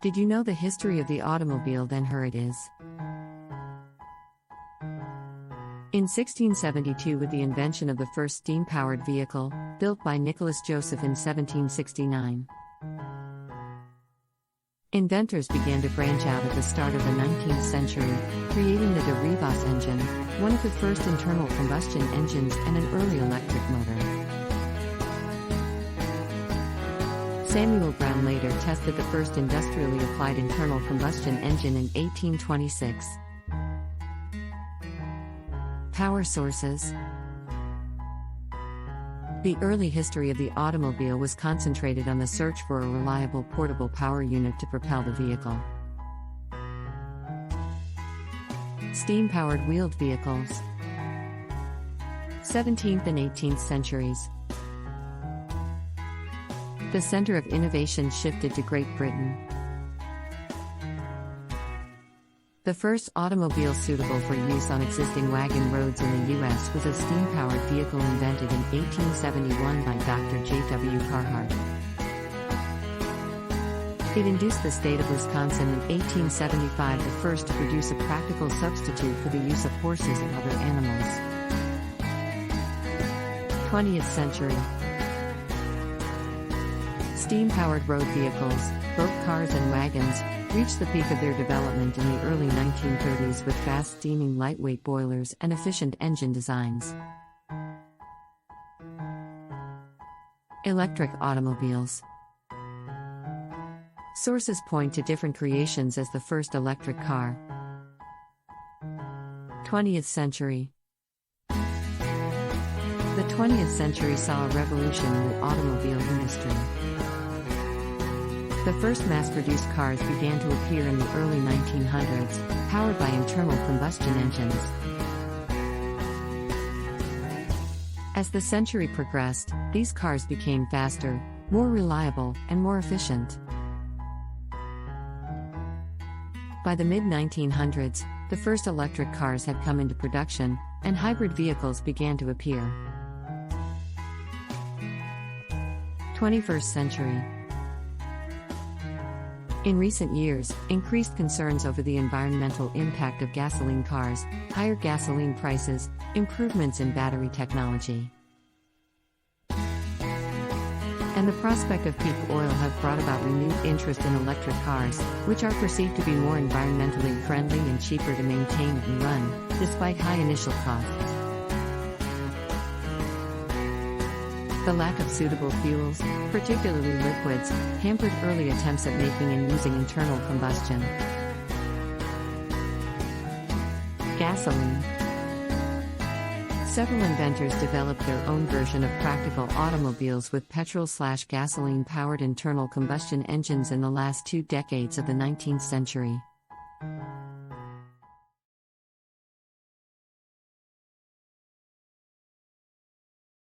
Did you know the history of the automobile? Then here it is. In 1672, with the invention of the first steam-powered vehicle, built by Nicholas Joseph in 1769. Inventors began to branch out at the start of the 19th century, creating the de Rivas engine, one of the first internal combustion engines and an early electric motor. Samuel Brown later tested the first industrially applied internal combustion engine in 1826. Power sources. The early history of the automobile was concentrated on the search for a reliable portable power unit to propel the vehicle. Steam-powered wheeled vehicles. 17th and 18th centuries. The center of innovation shifted to Great Britain. The first automobile suitable for use on existing wagon roads in the U.S. was a steam-powered vehicle invented in 1871 by Dr. J.W. Carhart. It induced the state of Wisconsin in 1875, the first to produce a practical substitute for the use of horses and other animals. 20th century. Steam-powered road vehicles, both cars and wagons, reached the peak of their development in the early 1930s with fast steaming lightweight boilers and efficient engine designs. Electric automobiles. Sources point to different creations as the first electric car. 20th century. The 20th century saw a revolution in the automobile industry. The first mass-produced cars began to appear in the early 1900s, powered by internal combustion engines. As the century progressed, these cars became faster, more reliable, and more efficient. By the mid-1900s, the first electric cars had come into production, and hybrid vehicles began to appear. 21st century. In recent years, increased concerns over the environmental impact of gasoline cars, higher gasoline prices, improvements in battery technology, and the prospect of peak oil have brought about renewed interest in electric cars, which are perceived to be more environmentally friendly and cheaper to maintain and run, despite high initial costs. The lack of suitable fuels, particularly liquids, hampered early attempts at making and using internal combustion. Gasoline. Several inventors developed their own version of practical automobiles with petrol/gasoline-powered internal combustion engines in the last 2 decades of the 19th century.